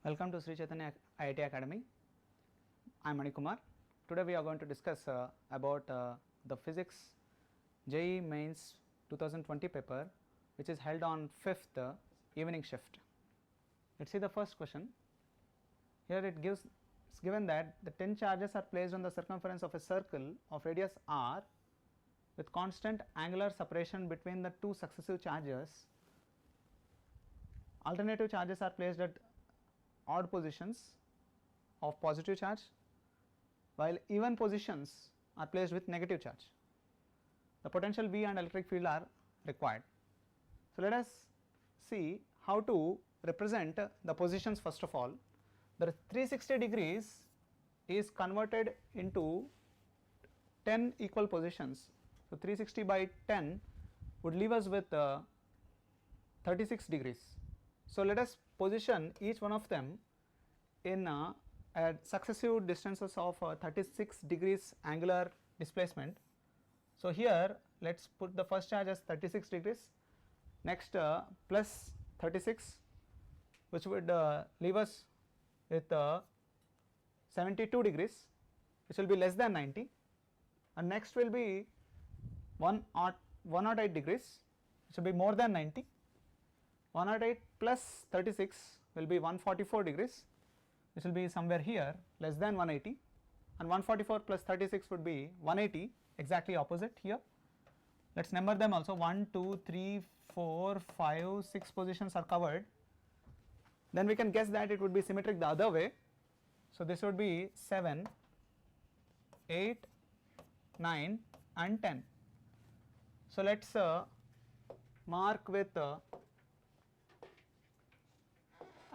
Welcome to Sri Chaitanya IIT Academy. I am Manikumar. Today we are going to discuss about the physics JEE Mains 2020 paper, which is held on 5th evening shift. Let us see the first question. Here it is given that the 10 charges are placed on the circumference of a circle of radius r with constant angular separation between the two successive charges. Alternative charges are placed at odd positions of positive charge, while even positions are placed with negative charge. The potential V and electric field are required. So, let us see how to represent the positions. First of all, the 360 degrees is converted into 10 equal positions. So, 360 by 10 would leave us with 36 degrees. So, let us position each one of them in at successive distances of 36 degrees angular displacement. So, here let us put the first charge as 36 degrees, next plus 36, which would leave us with 72 degrees, which will be less than 90, and next will be 108 degrees, which will be more than 90. 108 plus 36 will be 144 degrees, which will be somewhere here less than 180, and 144 plus 36 would be 180, exactly opposite here. Let us number them also. 1, 2, 3, 4, 5, 6 positions are covered. Then we can guess that it would be symmetric the other way. So, this would be 7, 8, 9 and 10. So, let us mark with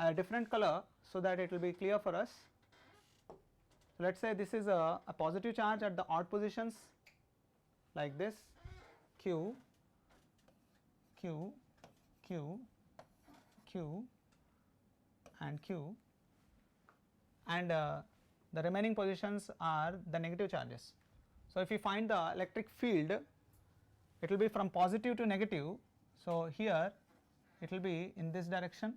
a different color so that it will be clear for us. So, let us say this is a positive charge at the odd positions like this, Q, Q, Q, Q and Q, and the remaining positions are the negative charges. So, if we find the electric field, it will be from positive to negative. So, here it will be in this direction,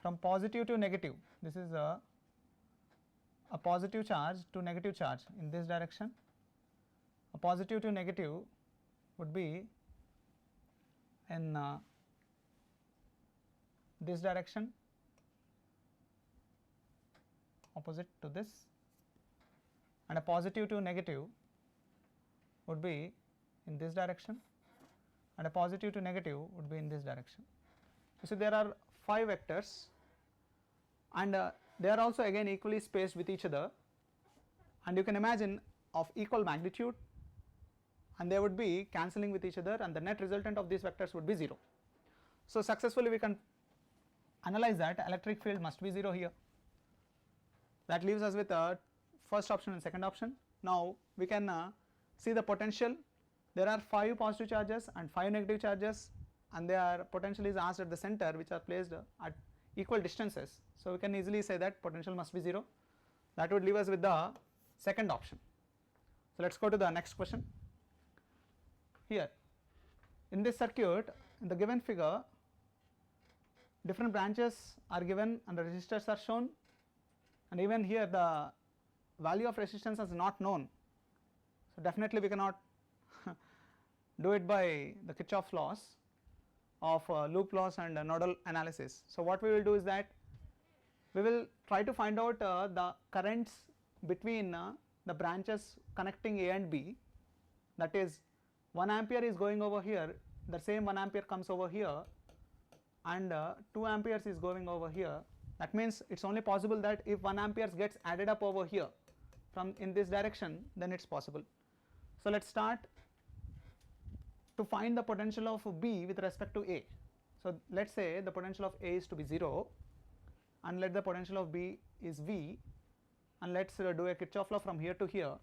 from positive to negative. This is a positive charge to negative charge in this direction. A positive to negative would be in this direction, opposite to this, and a positive to negative would be in this direction, and a positive to negative would be in this direction. So, there are 5 vectors, and they are also again equally spaced with each other, and you can imagine of equal magnitude, and they would be cancelling with each other, and the net resultant of these vectors would be 0. So, successfully we can analyze that electric field must be 0 here. That leaves us with first option and second option. Now, we can see the potential. There are 5 positive charges and 5 negative charges, and their potential is asked at the center, which are placed at equal distances. So, we can easily say that potential must be 0. That would leave us with the second option. So, let us go to the next question. Here in this circuit, in the given figure, different branches are given and the resistors are shown, and even here the value of resistance is not known. So, definitely we cannot do it by the Kirchhoff laws of loop laws and nodal analysis. So, what we will do is that we will try to find out the currents between the branches connecting A and B, that is 1 ampere is going over here, the same 1 ampere comes over here, and 2 amperes is going over here. That means it is only possible that if 1 ampere gets added up over here from in this direction, then it is possible. So, let us start to find the potential of B with respect to A. So, let us say the potential of A is to be 0, and let the potential of B is V, and let us do a Kirchhoff law from here to here.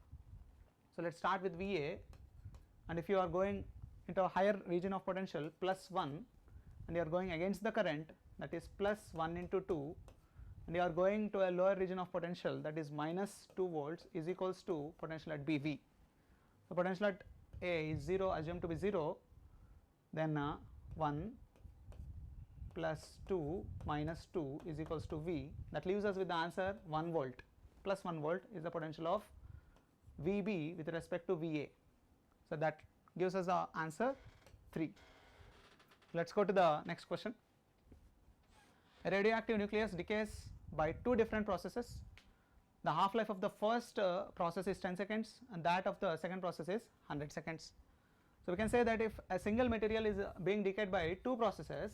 So, let us start with VA, and if you are going into a higher region of potential plus 1, and you are going against the current, that is plus 1 into 2, and you are going to a lower region of potential, that is minus 2 volts, is equals to potential at BV. So, potential at A is 0, assumed to be 0, then 1 plus 2 minus 2 is equals to V. That leaves us with the answer 1 volt. Plus 1 volt is the potential of VB with respect to VA. So that gives us the answer 3. Let us go to the next question. A radioactive nucleus decays by 2 different processes. The half life of the first process is 10 seconds and that of the second process is 100 seconds. So we can say that if a single material is being decayed by 2 processes,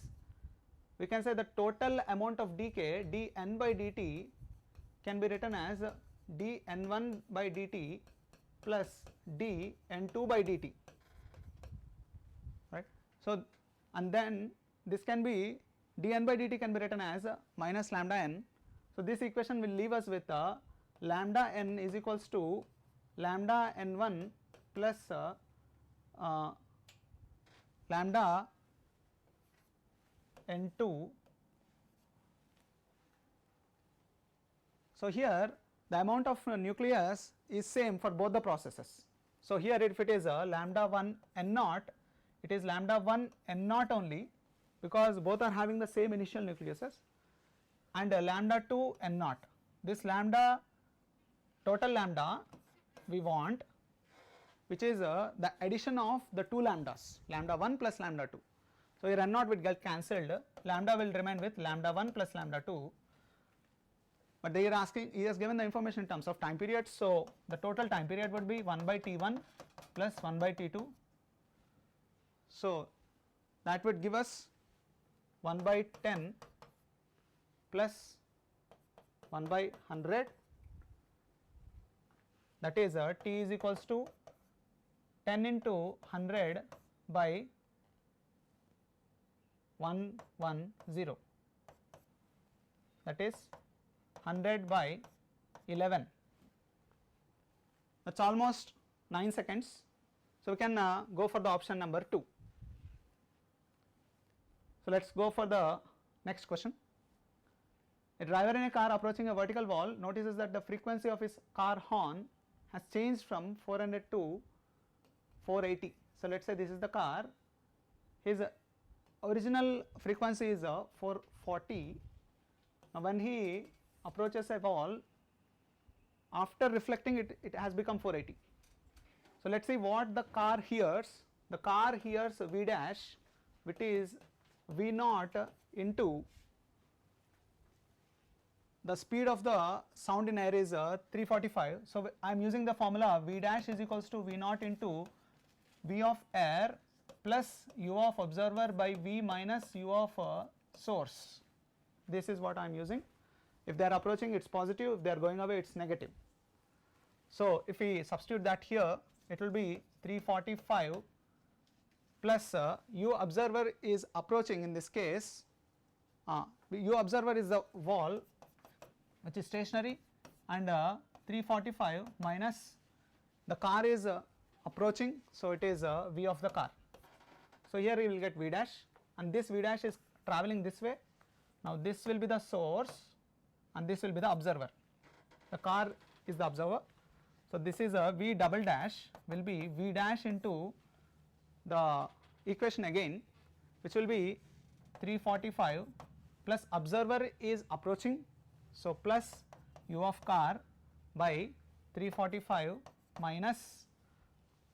we can say the total amount of decay dN by dt can be written as dN1 by dt plus dN2 by dt, right. So and then this can be dN by dt can be written as minus lambda n. So this equation will leave us with lambda n is equals to lambda n1 plus lambda n2. So here the amount of nucleus is same for both the processes. So here if it is lambda 1 n naught, it is lambda 1 n naught only, because both are having the same initial nucleuses, and lambda 2 n naught. This lambda, total lambda we want, which is the addition of the 2 lambdas, lambda 1 plus lambda 2. So here n naught will get cancelled, lambda will remain with lambda 1 plus lambda 2, but they are asking, he has given the information in terms of time period. So the total time period would be 1 by T1 plus 1 by T2. So that would give us 1 by 10 plus 1 by 100, that is T is equals to 10 into 100 by 110, that is 100 by 11, that is almost 9 seconds. So we can go for the option number 2. So let us go for the next question. A driver in a car approaching a vertical wall notices that the frequency of his car horn has changed from 400 to 480. So let us say this is the car, his original frequency is 440. Now when he approaches a wall, after reflecting it, it has become 480. So let us see what the car hears. The car hears V dash, which is V naught into the speed of the sound in air is 345. So I am using the formula V dash is equals to V naught into V of air plus U of observer by V minus U of source. This is what I am using. If they are approaching, it is positive, if they are going away, it is negative. So if we substitute that here, it will be 345 plus U observer is approaching, in this case U observer is the wall which is stationary, and 345 minus the car is approaching, so it is V of the car. So here we will get V dash, and this V dash is travelling this way. Now this will be the source and this will be the observer. The car is the observer. So this is a V double dash will be V dash into the equation again, which will be 345 plus observer is approaching, so plus U of car by 345 minus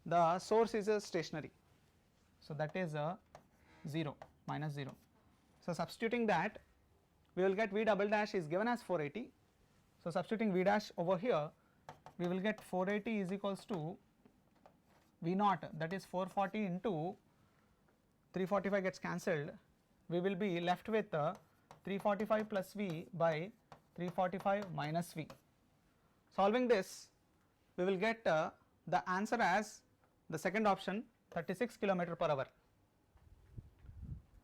the source is a stationary, so that is a 0 minus 0. So substituting that, we will get V double dash is given as 480. So substituting V dash over here, we will get 480 is equals to V naught, that is 440 into 345 gets cancelled. We will be left with 345 plus V by 345 minus V. Solving this, we will get the answer as the second option, 36 km per hour.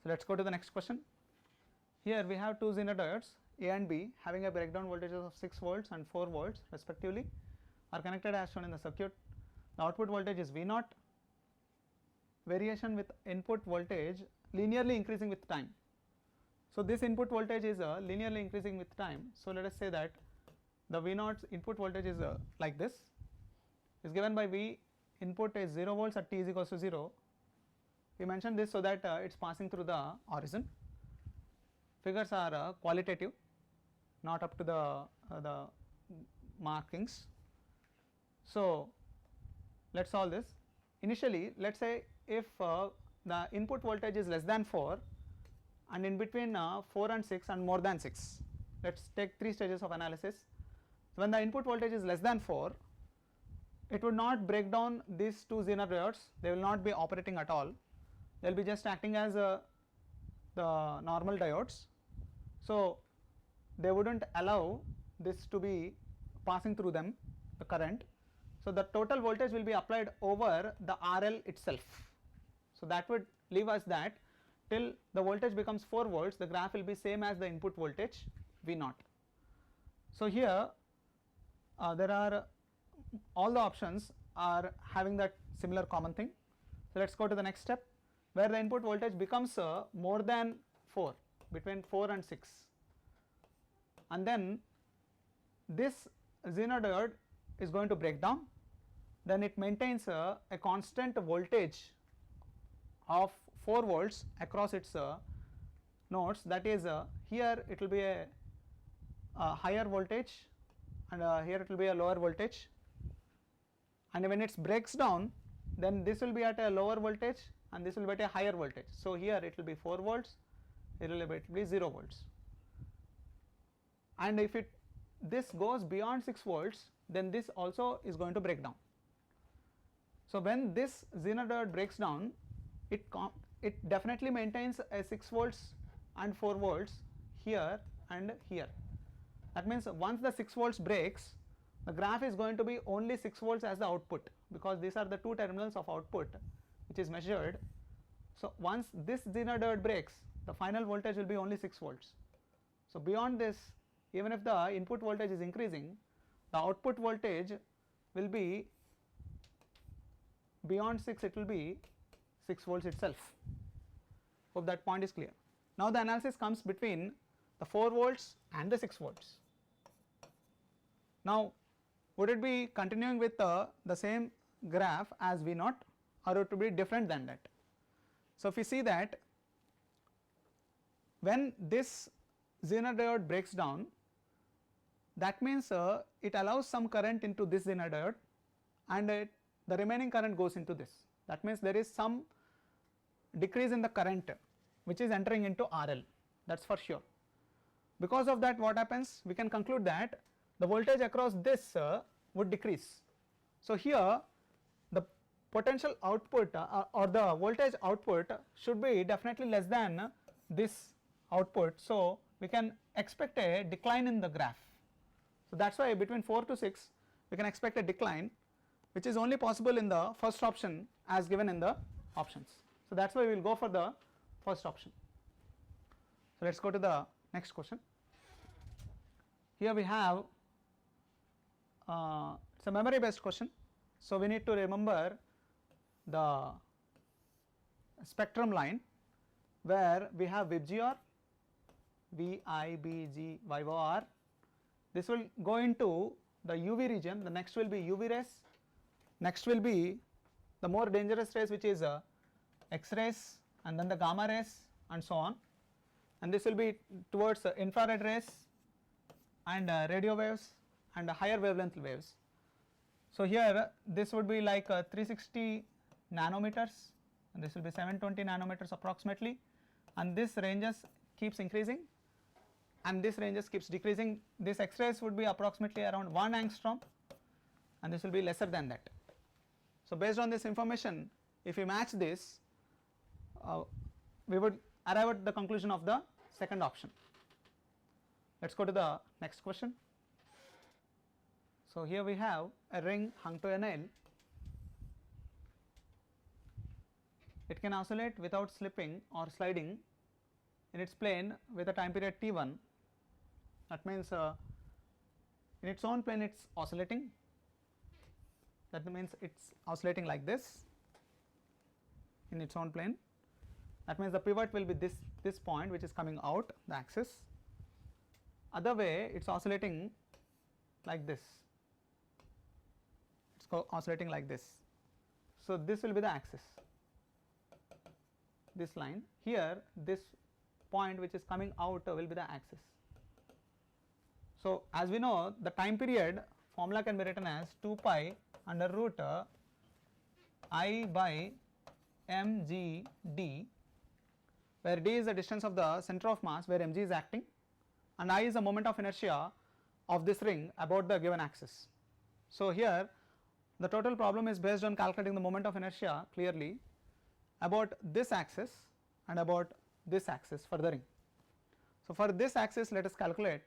So let us go to the next question. Here we have 2 Zener diodes A and B having a breakdown voltages of 6 volts and 4 volts respectively are connected as shown in the circuit. The output voltage is V naught, variation with input voltage linearly increasing with time. So this input voltage is linearly increasing with time. So let us say that the V naught input voltage is like this, is given by V input is 0 volts at t is equals to 0. We mentioned this so that it is passing through the origin. figures are qualitative, not up to the markings. So let us solve this. Initially let us say if the input voltage is less than 4 and in between 4 and 6 and more than 6, let us take 3 stages of analysis. So when the input voltage is less than 4, it would not break down these two Zener diodes, they will not be operating at all, they will be just acting as the normal diodes. So they would not allow this to be passing through them, the current. So the total voltage will be applied over the RL itself. So that would leave us that till the voltage becomes 4 volts, the graph will be same as the input voltage V naught. So here there are all the options are having that similar common thing. So let us go to the next step, where the input voltage becomes more than 4, between 4 and 6, and then this Zener diode is going to break down, then it maintains a constant voltage of 4 volts across its nodes, that is here it will be a higher voltage and here it will be a lower voltage, and when it breaks down then this will be at a lower voltage and this will be at a higher voltage. So here it will be 4 volts, it will be 0 volts, and if this goes beyond 6 volts then this also is going to break down. So when this Zener diode breaks down, it definitely maintains a 6 volts and 4 volts here and here. That means once the 6 volts breaks, the graph is going to be only 6 volts as the output, because these are the two terminals of output which is measured. So once this Zener diode breaks, the final voltage will be only 6 volts. So beyond this, even if the input voltage is increasing, the output voltage will be beyond 6, it will be 6 volts itself. Hope that point is clear. Now the analysis comes between the 4 volts and the 6 volts. Now would it be continuing with the same graph as V naught, or it would be different than that? So if we see that when this Zener diode breaks down, that means it allows some current into this Zener diode and the remaining current goes into this. That means there is some decrease in the current which is entering into RL, that is for sure. Because of that, what happens, we can conclude that the voltage across this would decrease. So here the potential output or the voltage output should be definitely less than this output. So we can expect a decline in the graph. So that is why between 4 to 6 we can expect a decline, which is only possible in the first option as given in the options. So that is why we will go for the first option. So let us go to the next question. Here we have it's a memory based question. So we need to remember the spectrum line where we have VIBGYOR, VIBGYOR. This will go into the UV region, the next will be UV rays, next will be the more dangerous rays which is X rays, and then the gamma rays and so on, and this will be towards infrared rays and radio waves and higher wavelength waves. So here this would be like 360 nanometers and this will be 720 nanometers approximately, and this ranges keeps increasing and this ranges keeps decreasing. This X rays would be approximately around 1 angstrom and this will be lesser than that. So based on this information, if we match this, we would arrive at the conclusion of the second option. Let us go to the next question. So here we have a ring hung to a nail. It can oscillate without slipping or sliding in its plane with a time period t1. That means in its own plane it is oscillating, that means it is oscillating like this in its own plane. That means the pivot will be this point which is coming out the axis. Other way it is oscillating like this, it is oscillating like this. So this will be the axis, this line here, this point which is coming out will be the axis. So, as we know, the time period formula can be written as 2 pi under root I by mg d, where d is the distance of the center of mass where mg is acting and I is the moment of inertia of this ring about the given axis. So, here the total problem is based on calculating the moment of inertia clearly about this axis and about this axis for the ring. So, for this axis let us calculate.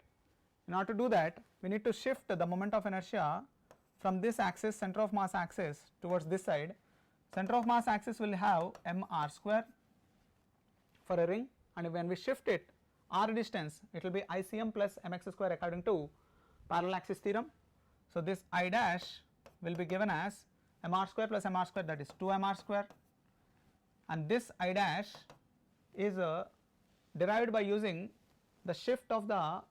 In order to do that, we need to shift the moment of inertia from this axis, center of mass axis, towards this side. Center of mass axis will have mr square for a ring, and when we shift it r distance, it will be ICM plus mx square according to parallel axis theorem. So, this I dash will be given as mr square plus mr square, that is 2 mr square, and this I dash is derived by using the shift of the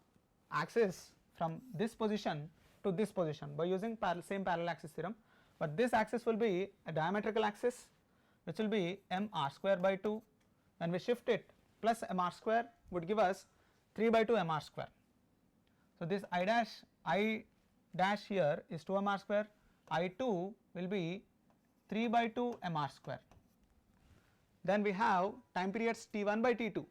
axis from this position to this position by using same parallel axis theorem, but this axis will be a diametrical axis which will be mr square by 2. When we shift it plus mr square would give us 3 by 2 mr square. So, this I dash here is 2 mr square, I2 will be 3 by 2 mr square. Then we have time periods t1 by t2.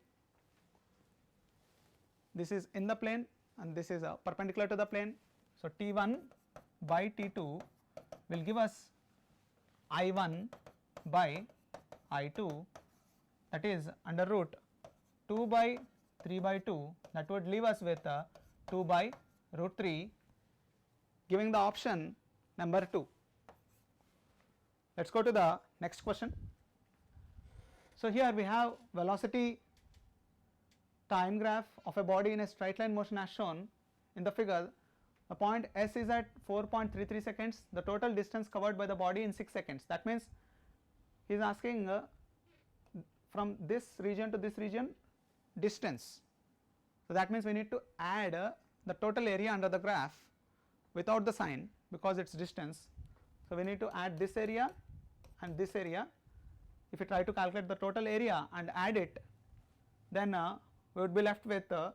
This is in the plane and this is perpendicular to the plane. So, t1 by t2 will give us I1 by I2, that is under root 2 by 3 by 2, that would leave us with 2 by root 3, giving the option number 2. Let us go to the next question. So, here we have velocity time graph of a body in a straight line motion as shown in the figure. The point S is at 4.33 seconds, the total distance covered by the body in 6 seconds. That means he is asking from this region to this region distance. So, that means we need to add the total area under the graph without the sign because it is distance. So, we need to add this area and this area. If we try to calculate the total area and add it, then we would be left with the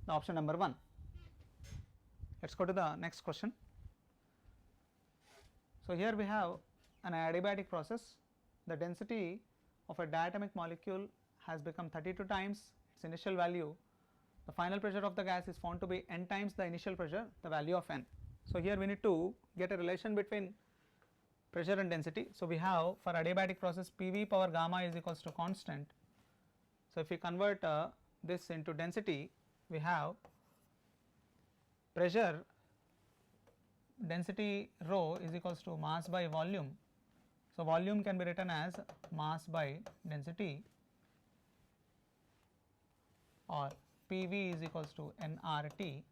option number 1. Let us go to the next question. So, here we have an adiabatic process. The density of a diatomic molecule has become 32 times its initial value. The final pressure of the gas is found to be n times the initial pressure, the value of n. So, here we need to get a relation between pressure and density. So, we have for adiabatic process PV power gamma is equals to constant. So, if we convert this into density, we have pressure density rho is equals to mass by volume. So, volume can be written as mass by density, or PV is equals to nRT.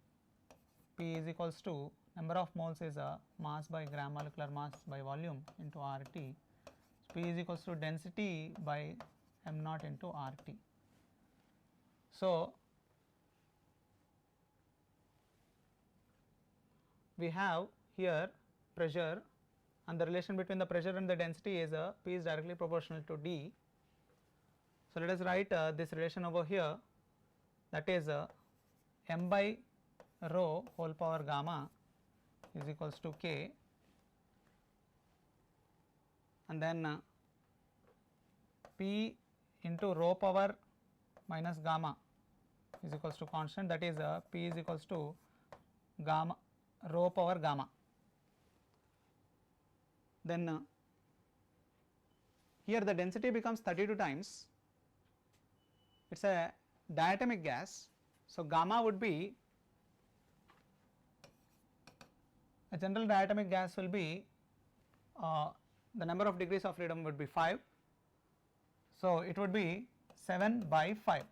P is equals to number of moles is mass by gram molecular mass by volume into RT. So, P is equals to density by m naught into RT. So, we have here pressure, and the relation between the pressure and the density is P is directly proportional to D. So, let us write this relation over here, that is m by rho whole power gamma is equals to K, and then P into rho power minus gamma is equals to constant, that is P is equals to gamma rho power gamma. Then here the density becomes 32 times, it is a diatomic gas. So, gamma would be, a general diatomic gas will be the number of degrees of freedom would be 5. So, it would be 7 by 5.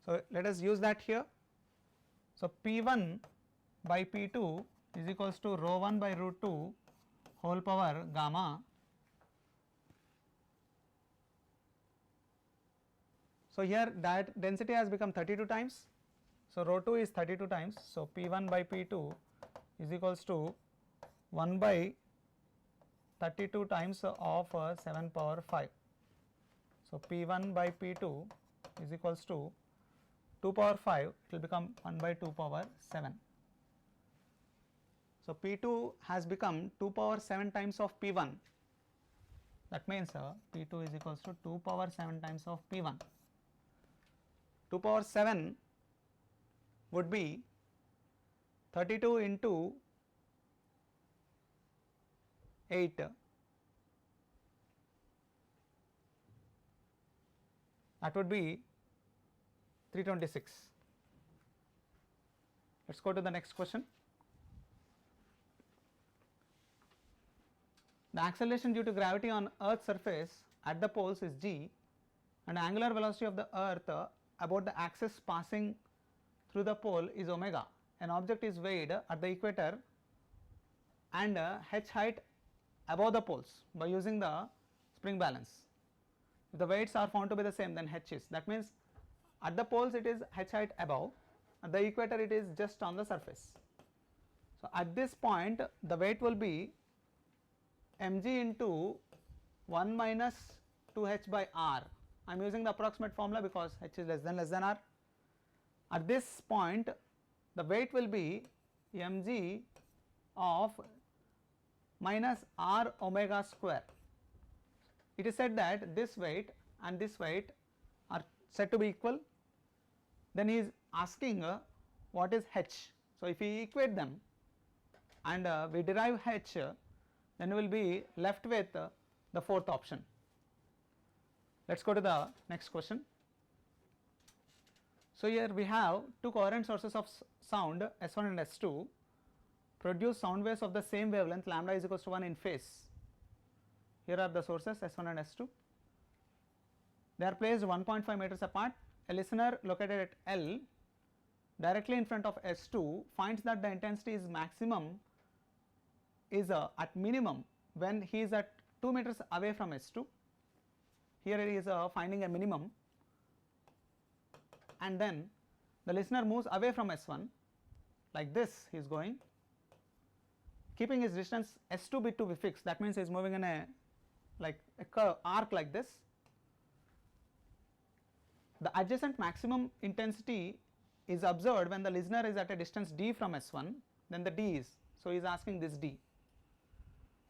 So, let us use that here. So, P1 by P2 is equals to rho 1 by root 2 whole power gamma. So, here that density has become 32 times. So, rho 2 is 32 times. So, P1 by P2 is equals to 1 by 32 times of 7 power 5. So, P1 by P2 is equals to 2 power 5, it will become 1 by 2 power 7. So, P2 has become 2 power 7 times of P1, that means P2 is equals to 2 power 7 times of P1. 2 power 7 would be 32 into 8, that would be 326. Let us go to the next question. The acceleration due to gravity on Earth's surface at the poles is g, and angular velocity of the Earth about the axis passing through the pole is omega. An object is weighed at the equator and h height above the poles by using the spring balance. If the weights are found to be the same, then h is, that means at the poles it is h height above, at the equator it is just on the surface. So, at this point the weight will be mg into 1 minus 2h by r. I am using the approximate formula because h is less than r. At this point the weight will be mg of minus r omega square. It is said that this weight and this weight are said to be equal. Then he is asking what is h. So, if we equate them and we derive h, then we will be left with the fourth option. Let us go to the next question. So, here we have two coherent sources of sound S1 and S2 produce sound waves of the same wavelength lambda is equals to 1 in phase. Here are the sources S1 and S2. They are placed 1.5 meters apart. A listener located at L directly in front of S2 finds that the intensity is maximum is at minimum when he is at 2 meters away from S2. Here he is finding a minimum, and then the listener moves away from S1 like this, he is going keeping his distance S2 bit to be fixed, that means he is moving in a like a curve arc like this. The adjacent maximum intensity is observed when the listener is at a distance d from S1, then the d is, so he is asking this d.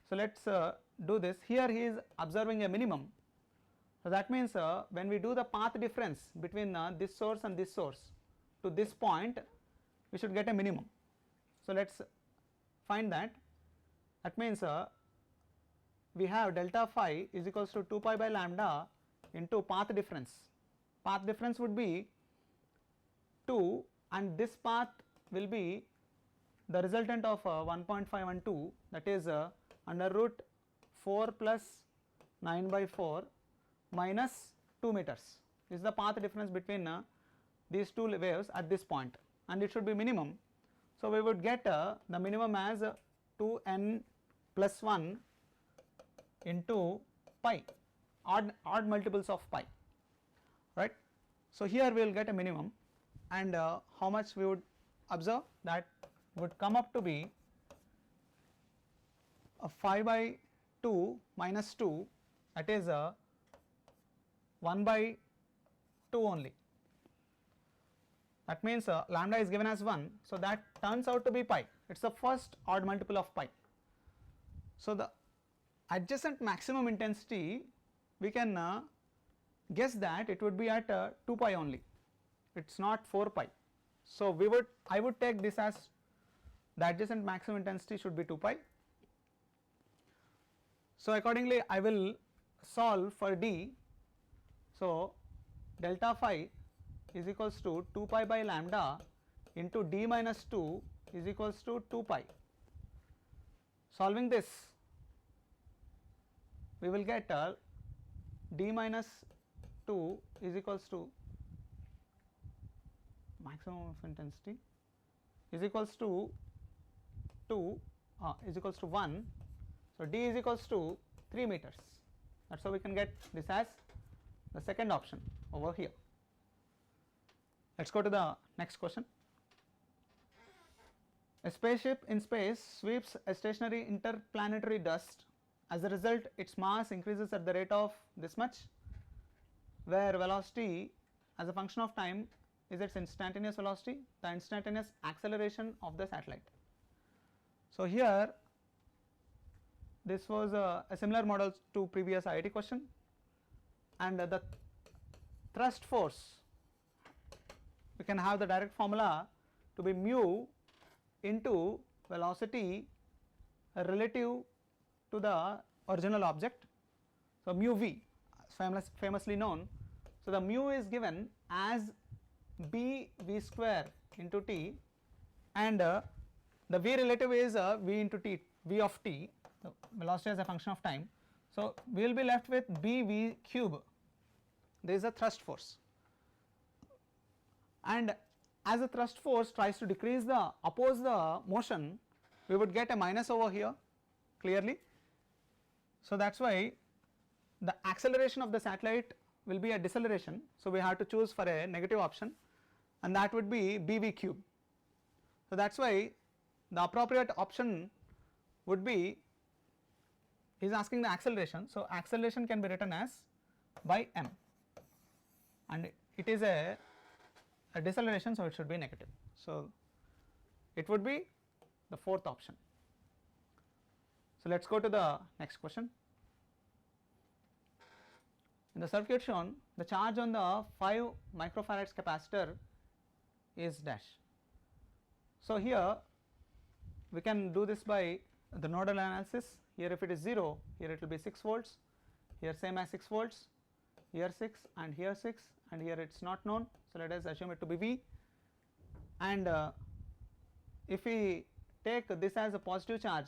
So, let us do this. Here he is observing a minimum. So, that means when we do the path difference between this source and this source to this point, we should get a minimum. So, let us find that. That means we have delta phi is equals to 2 pi by lambda into path difference. Path difference would be 2, and this path will be the resultant of 1.512, that is under root 4 plus 9 by 4 minus 2 meters. This is the path difference between these two waves at this point, and it should be minimum. So, we would get the minimum as 2n plus 1 into pi, odd multiples of pi, right. So, here we will get a minimum, and how much we would observe, that would come up to be 5 by 2 minus 2, that is 1 by 2 only. That means lambda is given as 1, so that turns out to be pi, it is the first odd multiple of pi. So, the adjacent maximum intensity we can guess that it would be at 2 pi only, it is not 4 pi. So, I would take this as the adjacent maximum intensity should be 2 pi. So, accordingly I will solve for d. So, delta phi is equals to 2 pi by lambda into d minus 2 is equals to 2 pi. Solving this, we will get d minus 2 is equals to maximum of intensity is equals to 2 is equals to 1. So, d is equals to 3 meters, that is how we can get this as the second option over here. Let us go to the next question. A spaceship in space sweeps a stationary interplanetary dust. As a result, its mass increases at the rate of this much, where velocity as a function of time is its instantaneous velocity, the instantaneous acceleration of the satellite. So, here this was a similar model to previous IIT question, and the thrust force, we can have the direct formula to be mu into velocity relative to the original object. So, mu v famously known. So, the mu is given as b v square into t, and the v relative is v into t, v of t, the velocity as a function of time. So, we will be left with b v cube, there is a thrust force, and as the thrust force tries to decrease the oppose the motion, we would get a minus over here clearly. So, that is why the acceleration of the satellite will be a deceleration. So, we have to choose for a negative option, and that would be bv cube. So, that is why the appropriate option would be, he is asking the acceleration. So, acceleration can be written as by m, and it is a deceleration, so it should be negative. So, it would be the fourth option. So, let us go to the next question. In the circuit shown, the charge on the 5 microfarads capacitor is dash. So, here we can do this by the nodal analysis. Here if it is 0, here it will be 6 volts, here same as 6 volts, here 6 and here 6, and here it is not known. So, let us assume it to be V, and if we take this as a positive charge,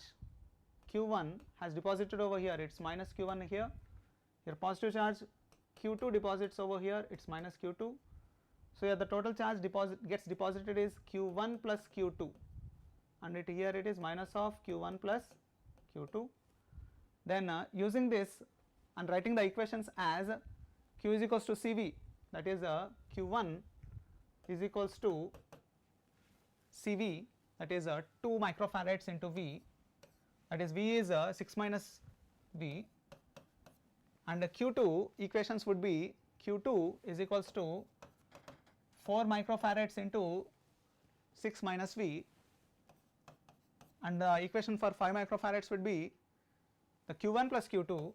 Q1 has deposited over here, it is minus Q1 here, positive charge Q2 deposits over here, it is minus Q2. So, here the total charge gets deposited is Q1 plus Q2, and here it is minus of Q1 plus Q2. Then using this and writing the equations as Q is equals to Cv, that is Q1 is equals to Cv, that is 2 microfarads into V, that is V is 6 minus V, and Q2 equations would be Q2 is equals to 4 microfarads into 6 minus V, and the equation for 5 microfarads would be the Q1 plus Q2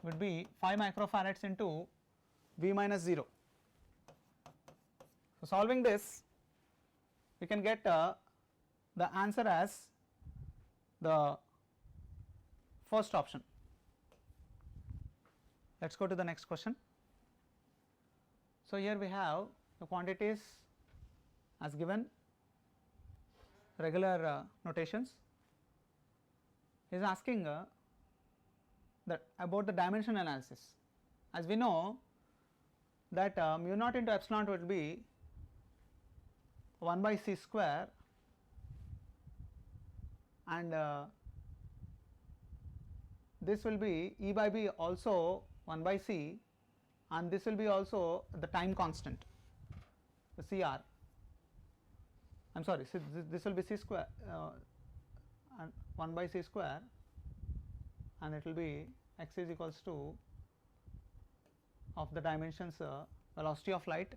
would be 5 microfarads into V minus 0. So, solving this, we can get the answer as the first option. Let us go to the next question. So, here we have the quantities as given, regular notations. He is asking about the dimension analysis. As we know that mu naught into epsilon would be 1 by c square, and this will be E by B also 1 by c, and this will be also the time constant, the CR. I am sorry, so this will be c square and 1 by c square, and it will be x is equals to of the dimensions velocity of light,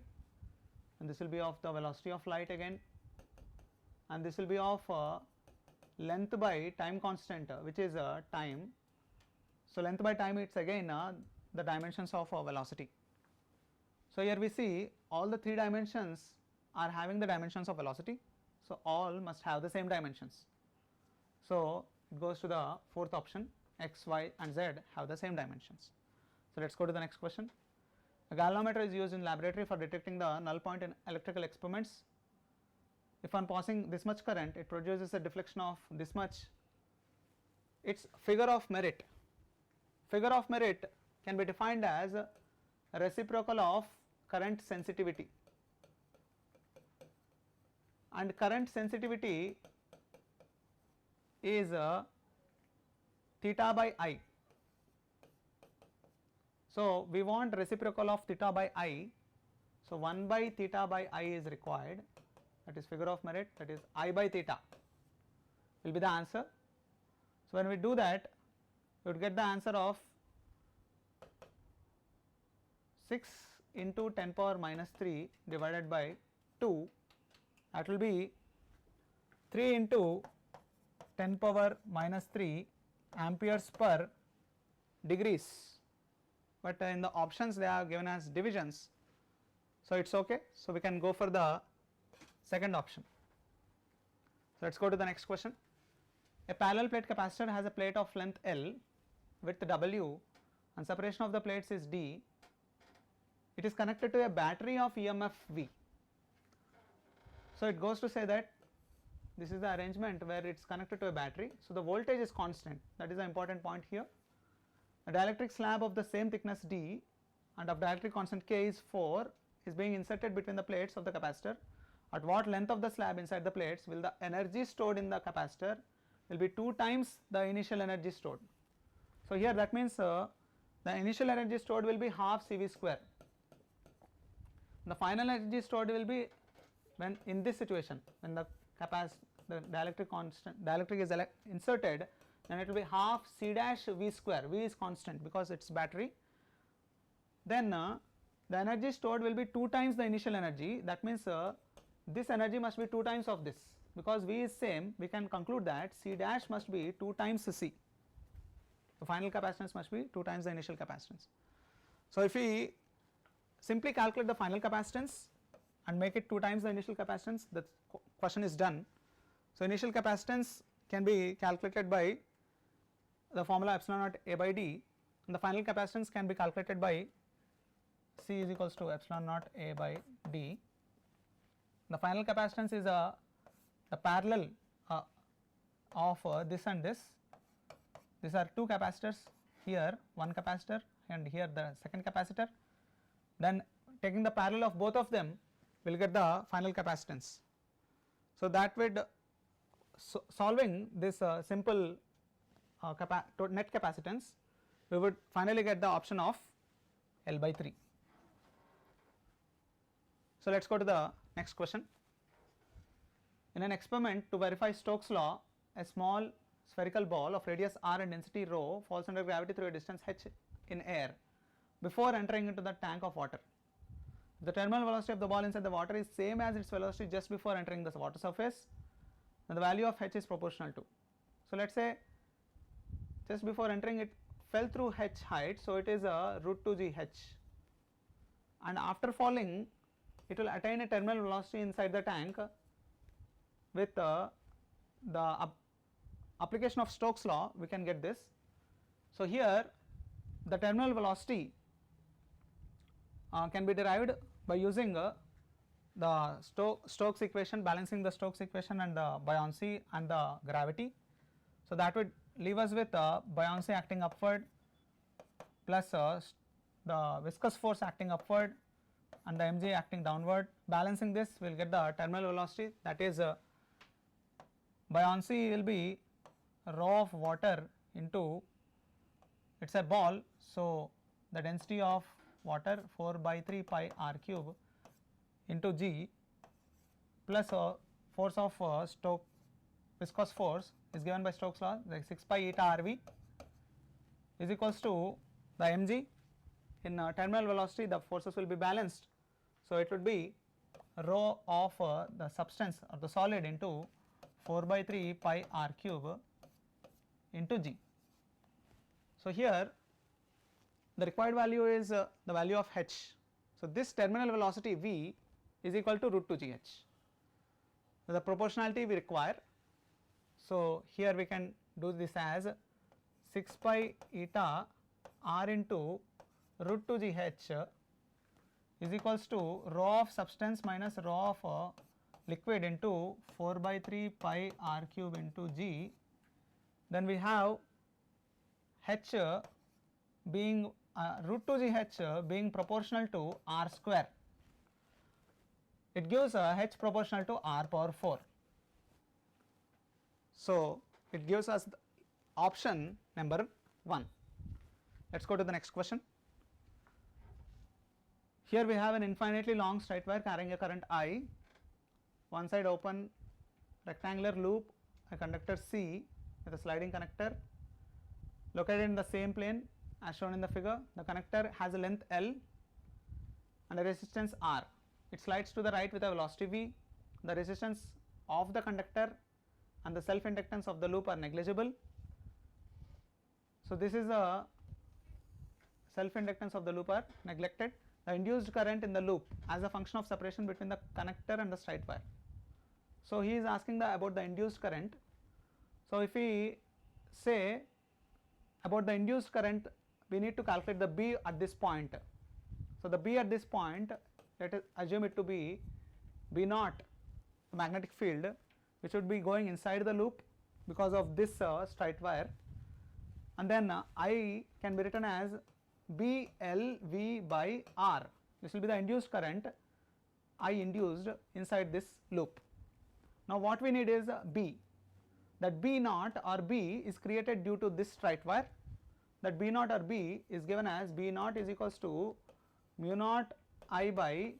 and this will be of the velocity of light again, and this will be of length by time constant, which is time. So, length by time, it is again the dimensions of velocity. So, here we see all the 3 dimensions are having the dimensions of velocity. So, all must have the same dimensions. So, it goes to the fourth option, x, y and z have the same dimensions. So, let us go to the next question. A galvanometer is used in laboratory for detecting the null point in electrical experiments. If on passing this much current, it produces a deflection of this much. Its figure of merit. Figure of merit can be defined as a reciprocal of current sensitivity, and current sensitivity is theta by I. So, we want reciprocal of theta by I. So, 1 by theta by I is required, that is figure of merit, that is I by theta will be the answer. So, when we do that, you would get the answer of 6 into 10 power minus 3 divided by 2, that will be 3 into 10 power minus 3 amperes per degrees, but in the options they are given as divisions, so it is okay. So, we can go for the second option. So, let us go to the next question. A parallel plate capacitor has a plate of length L, width W, and separation of the plates is D. It is connected to a battery of EMF V. So, it goes to say that this is the arrangement where it is connected to a battery. So, the voltage is constant, that is the important point here. A dielectric slab of the same thickness D and of dielectric constant K is 4 is being inserted between the plates of the capacitor. At what length of the slab inside the plates will the energy stored in the capacitor will be 2 times the initial energy stored. So, here that means the initial energy stored will be half CV square. The final energy stored will be, when in this situation, when the dielectric constant, dielectric is inserted, then it will be half C dash V square. V is constant because it is battery. Then the energy stored will be 2 times the initial energy. That means this energy must be 2 times of this, because V is same. We can conclude that C dash must be 2 times C. The final capacitance must be 2 times the initial capacitance. So, if we simply calculate the final capacitance and make it 2 times the initial capacitance, the question is done. So, initial capacitance can be calculated by the formula epsilon naught A by D, and the final capacitance can be calculated by C is equals to epsilon naught A by D. The final capacitance is the parallel of this and this. These are 2 capacitors, here one capacitor and here the second capacitor. Then taking the parallel of both of them, we will get the final capacitance. So, that would solving this simple net capacitance, we would finally get the option of L by 3. So, let us go to the next question. In an experiment to verify Stokes' law, a small spherical ball of radius r and density rho falls under gravity through a distance h in air before entering into the tank of water. The terminal velocity of the ball inside the water is same as its velocity just before entering the water surface, then the value of h is proportional to. So, let us say just before entering it fell through h height, so it is root 2 g h, and after falling it will attain a terminal velocity inside the tank with the application of Stokes' law. We can get this. So, here the terminal velocity can be derived by using the Stokes equation, balancing the Stokes equation and the buoyancy and the gravity. So, that would leave us with buoyancy acting upward plus the viscous force acting upward and the mg acting downward. Balancing this, we will get the terminal velocity, that is buoyancy will be rho of water into, it is a ball. So, the density of water 4 by 3 pi r cube into g plus force of viscous force is given by Stokes' law, like 6 pi eta r v is equals to the mg. In terminal velocity the forces will be balanced. So, it would be rho of the substance or the solid into 4 by 3 pi r cube into g. So, here the required value is the value of h. So, this terminal velocity v is equal to root 2 g h. So, the proportionality we require. So, here we can do this as 6 pi eta r into root 2 g h is equals to rho of substance minus rho of liquid into 4 by 3 pi r cube into g. Then we have h being root 2 g h being proportional to r square. It gives h proportional to r power 4. So, it gives us the option number 1. Let us go to the next question. Here we have an infinitely long straight wire carrying a current I, one side open rectangular loop, a conductor C with a sliding connector located in the same plane as shown in the figure. The connector has a length L and a resistance R. It slides to the right with a velocity v. The resistance of the conductor and the self inductance of the loop are negligible. So, this is the self inductance of the loop are neglected. The induced current in the loop as a function of separation between the connector and the straight wire. So, he is asking about the induced current. So, if we say about the induced current, we need to calculate the B at this point. So, the B at this point, let us assume it to be B naught, the magnetic field, which would be going inside the loop because of this straight wire, and then I can be written as B L V by R. This will be the induced current I induced inside this loop. Now, what we need is B. That B naught or B is created due to this straight wire. That B naught or B is given as B naught is equals to mu naught I by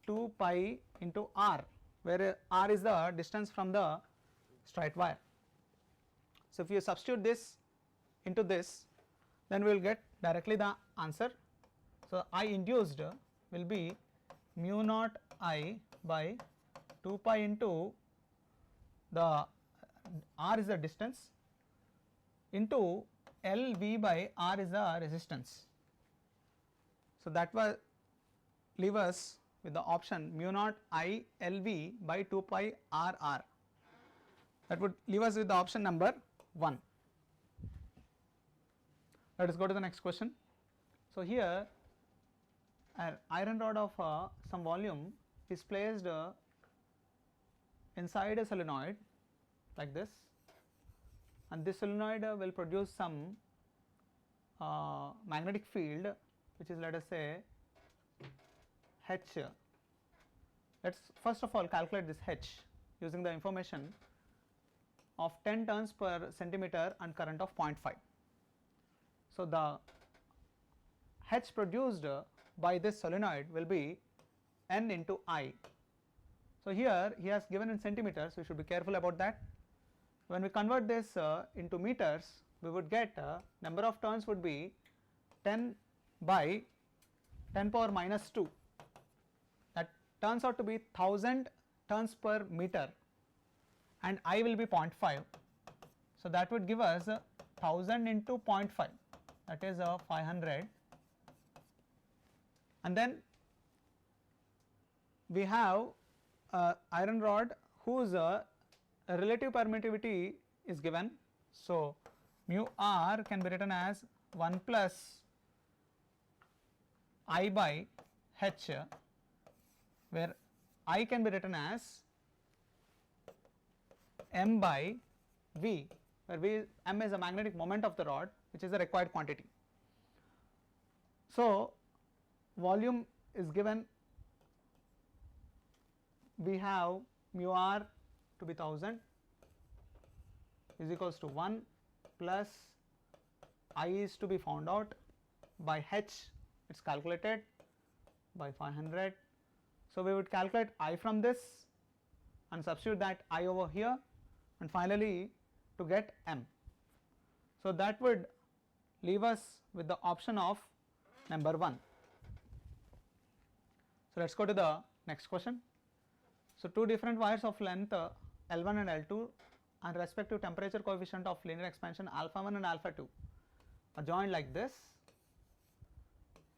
2 pi into R, where R is the distance from the straight wire. So, if you substitute this into this, then we will get directly the answer. So, I induced will be mu naught I by 2 pi into the R is the distance into L V by R is the resistance. So, that will leave us with the option mu naught I L V by 2 pi R R. That would leave us with the option number 1. Let us go to the next question. So, here an iron rod of some volume is placed inside a solenoid like this, and this solenoid will produce some magnetic field, which is, let us say, H. Let us first of all calculate this H using the information of 10 turns per centimeter and current of 0.5. So, the H produced by this solenoid will be N into I. So, here he has given in centimeters, we should be careful about that. When we convert this into meters, we would get number of turns would be 10 by 10 power minus 2. That turns out to be 1000 turns per meter, and I will be 0.5. So, that would give us 1000 into 0.5, that is 500, and then we have iron rod whose relative permittivity is given. So, mu R can be written as 1 plus I by H, where I can be written as M by V, where M is the magnetic moment of the rod, which is the required quantity. So, volume is given, we have mu R to be 1000 is equals to 1 plus I is to be found out by H, it is calculated by 500. So, we would calculate I from this and substitute that I over here, and finally to get M. So, that would leave us with the option of number 1. So, let us go to the next question. So, two different wires of length L1 and L2 and respective temperature coefficient of linear expansion alpha 1 and alpha 2 are joined like this,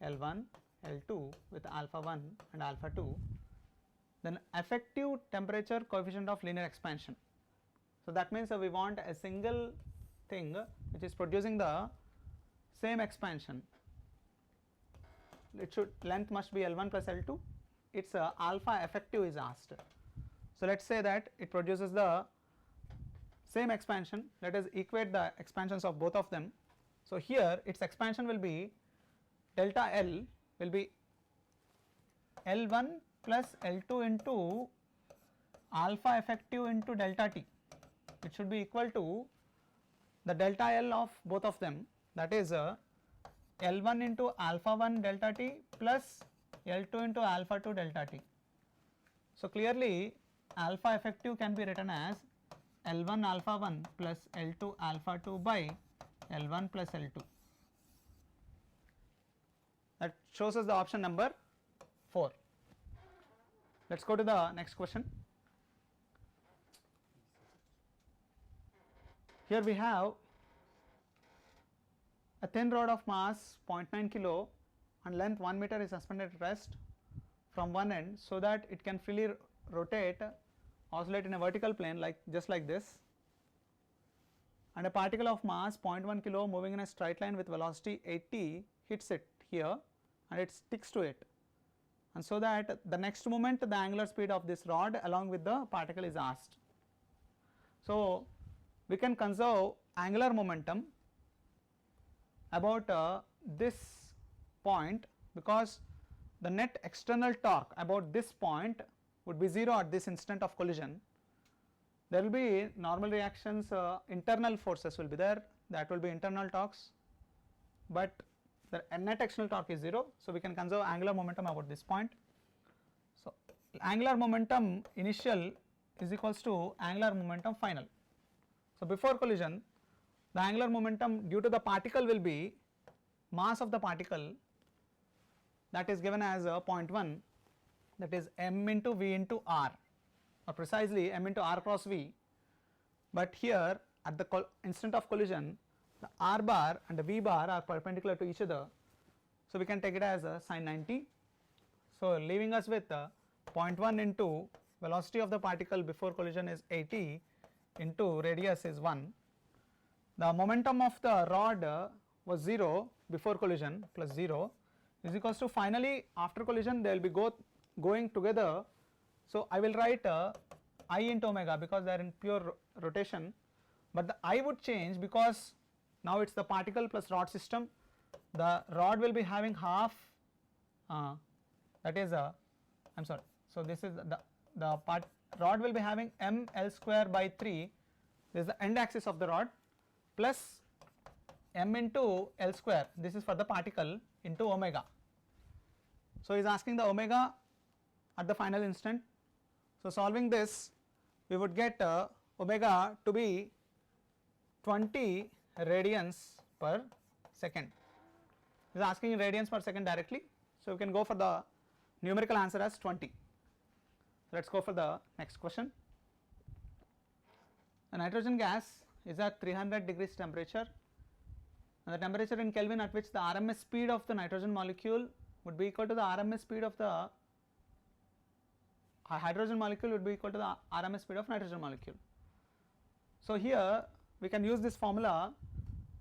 L1, L2 with alpha 1 and alpha 2, then effective temperature coefficient of linear expansion. So, that means we want a single thing which is producing the same expansion. It should, length must be L1 plus L2, its alpha effective is asked. So, let us say that it produces the same expansion. Let us equate the expansions of both of them. So, here its expansion will be delta L will be L1 plus L2 into alpha effective into delta T. It should be equal to the delta L of both of them, that is L1 into alpha 1 delta T plus L2 into alpha 2 delta T. So, clearly alpha effective can be written as L1 alpha 1 plus L2 alpha 2 by L1 plus L2. That shows us the option number 4. Let us go to the next question. Here we have a thin rod of mass 0.9 kilo and length 1 meter is suspended at rest from one end so that it can freely rotate, oscillate in a vertical plane just like this, and a particle of mass 0.1 kilo moving in a straight line with velocity 80 hits it here and it sticks to it, and so that the next moment the angular speed of this rod along with the particle is asked. So, we can conserve angular momentum about this point because the net external torque about this point would be 0 at this instant of collision. There will be normal reactions, internal forces will be there, that will be internal torques, but the net external torque is 0. So, we can conserve angular momentum about this point. So, angular momentum initial is equals to angular momentum final. So, before collision the angular momentum due to the particle will be mass of the particle, that is given as 0.1, that is m into v into r, or precisely m into r cross v, but here at the instant of collision the r bar and the v bar are perpendicular to each other. So, we can take it as sin 90. So, leaving us with 0.1 into velocity of the particle before collision is 80 into radius is 1. The momentum of the rod was 0 before collision plus 0 is equals to finally after collision they will be going together. So, I will write I into omega because they are in pure rotation, but the I would change because now it is the particle plus rod system. The rod will be having half, that is I am sorry. So, this is the rod will be having m L square by 3, this is the end axis of the rod, plus m into L square, this is for the particle, into omega. So, he is asking the omega at the final instant. So, solving this we would get omega to be 20 radians per second. He is asking in radians per second directly. So, we can go for the numerical answer as 20. So, let us go for the next question. The nitrogen gas is at 300 degrees temperature, and the temperature in Kelvin at which the RMS speed of the nitrogen molecule would be equal to the RMS speed of the hydrogen molecule would be equal to the RMS speed of nitrogen molecule. So, here we can use this formula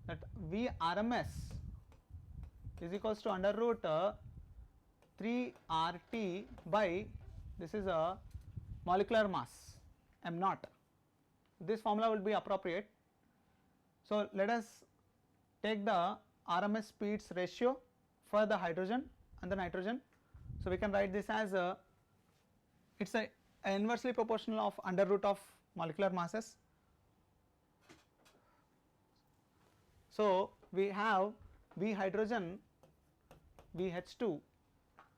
that V RMS is equals to under root 3 RT by, this is a molecular mass m naught. This formula will be appropriate. So, let us take the RMS speeds ratio for the hydrogen and the nitrogen. So, we can write this as it is a inversely proportional of under root of molecular masses. So, we have V hydrogen VH2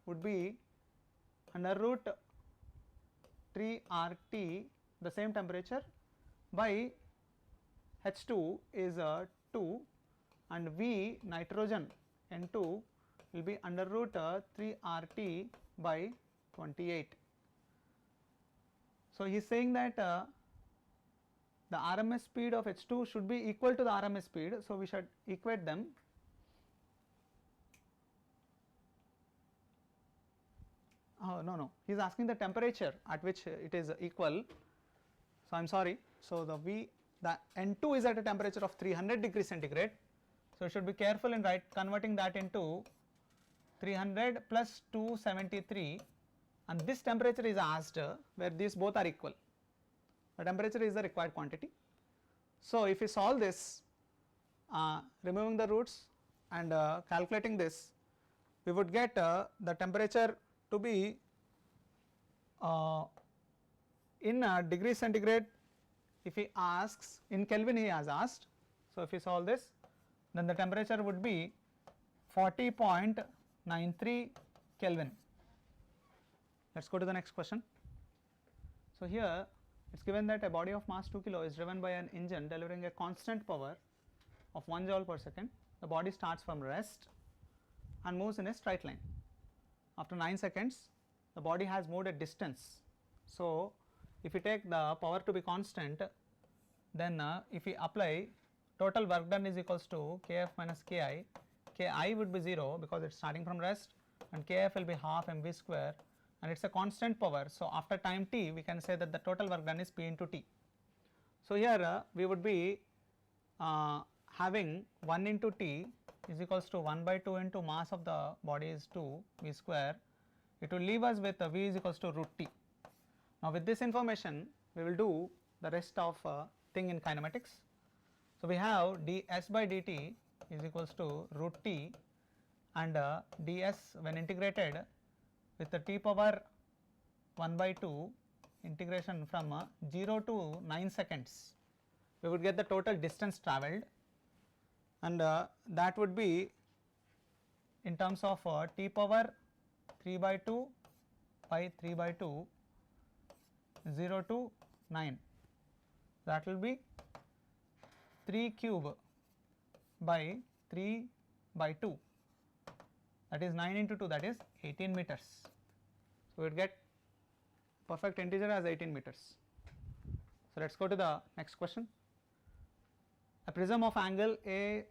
would be under root 3 RT, the same temperature, by H2 is 2, and V nitrogen N2 will be under root 3 RT by 28. So, he is saying that the RMS speed of H2 should be equal to the RMS speed. So, we should equate them. No, he is asking the temperature at which it is equal. So, I am sorry. So, the N2 is at a temperature of 300 degrees centigrade. So, you should be careful in converting that into 300 plus 273, and this temperature is asked where these both are equal. The temperature is the required quantity. So, if we solve this, removing the roots and calculating this, we would get the temperature to be in degrees centigrade. If he asks in Kelvin, he has asked. So, if we solve this, then the temperature would be 40.93 Kelvin. Let us go to the next question. So, here it is given that a body of mass 2 kilo is driven by an engine delivering a constant power of 1 joule per second. The body starts from rest and moves in a straight line. after 9 seconds the body has moved a distance. So, if we take the power to be constant, then if we apply total work done is equals to kf minus ki, ki would be 0 because it is starting from rest, and kf will be half mv square, and it is a constant power. So, after time t we can say that the total work done is p into t. So, here we would be having 1 into t is equals to 1 by 2 into mass of the body is 2 v square. It will leave us with v is equals to root t. Now, with this information we will do the rest of thing in kinematics. So, we have ds by dt is equals to root t, and ds when integrated with the t power 1 by 2 integration from 0 to 9 seconds, we would get the total distance travelled, and that would be in terms of t power 3 by 2 by 3 by 2 0 to 9, that will be 3 cube by 3 by 2, that is 9 into 2, that is 18 meters. So, we would get perfect integer as 18 meters. So, let us go to the next question. A prism of angle a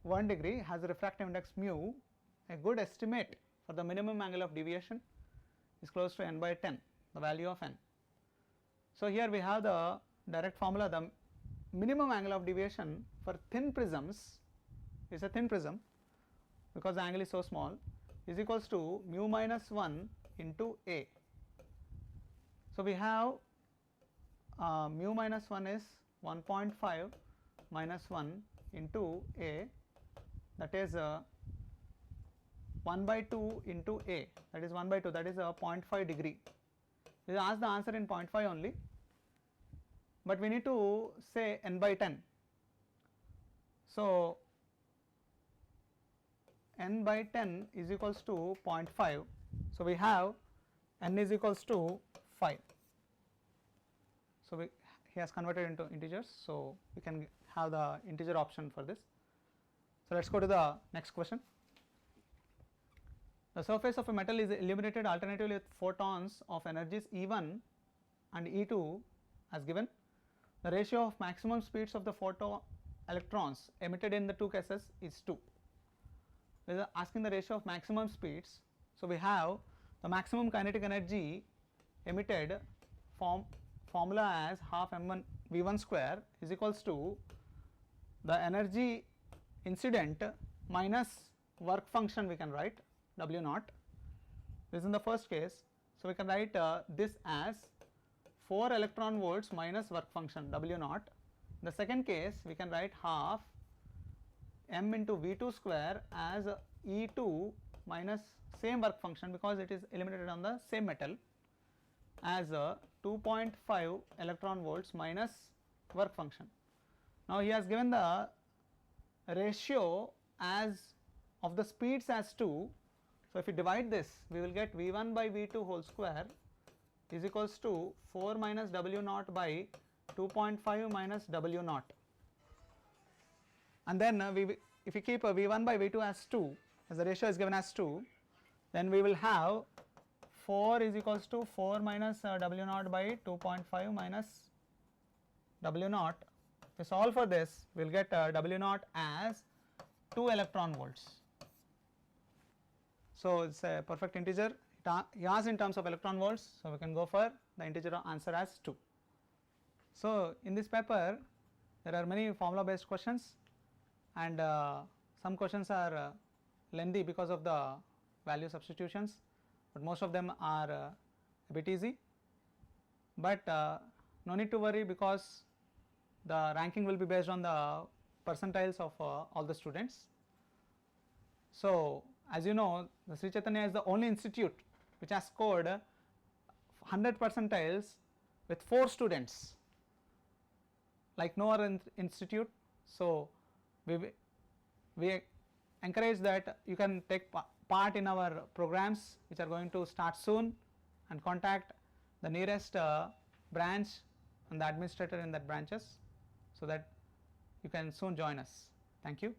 1 degree has a refractive index mu. A good estimate for the minimum angle of deviation is close to n by 10, the value of n. So, here we have the direct formula. The minimum angle of deviation for thin prisms is a thin prism because the angle is so small is equals to mu minus 1 into a. So, we have mu minus 1 is 1.5 minus 1 into a, that is 1 by 2 into a, that is 1 by 2, that is 0.5 degree. We ask the answer in 0.5 only, but we need to say n by 10. So, n by 10 is equals to 0.5. So, we have n is equals to 5. So, he has converted into integers. So, we can have the integer option for this. So, let us go to the next question. The surface of a metal is illuminated alternatively with photons of energies E1 and E2 as given. The ratio of maximum speeds of the photo electrons emitted in the two cases is 2. We are asking the ratio of maximum speeds. So, we have the maximum kinetic energy emitted formula as half m1 v1 square is equals to the energy incident minus work function, we can write W naught. This is in the first case. So, we can write this as 4 electron volts minus work function W naught. In the second case we can write half m into v2 square as E2 minus same work function because it is eliminated on the same metal as 2.5 electron volts minus work function. Now, he has given the ratio as of the speeds as 2. So, if we divide this we will get v1 by v2 whole square is equals to 4 minus W naught by 2.5 minus W naught, and then if we keep v1 by v2 as 2, as the ratio is given as 2, then we will have 4 is equals to 4 minus W naught by 2.5 minus W naught. If we solve for this we will get W naught as 2 electron volts. So, it is a perfect integer. He asked in terms of electron volts. So, we can go for the integer answer as 2. So, in this paper there are many formula based questions, and some questions are lengthy because of the value substitutions, but most of them are a bit easy. But no need to worry because the ranking will be based on the percentiles of all the students. So, as you know, the Sri Chaitanya is the only institute which has scored 100 percentiles with 4 students, like no other institute. So, we encourage that you can take part in our programs which are going to start soon, and contact the nearest branch and the administrator in that branches so that you can soon join us. Thank you.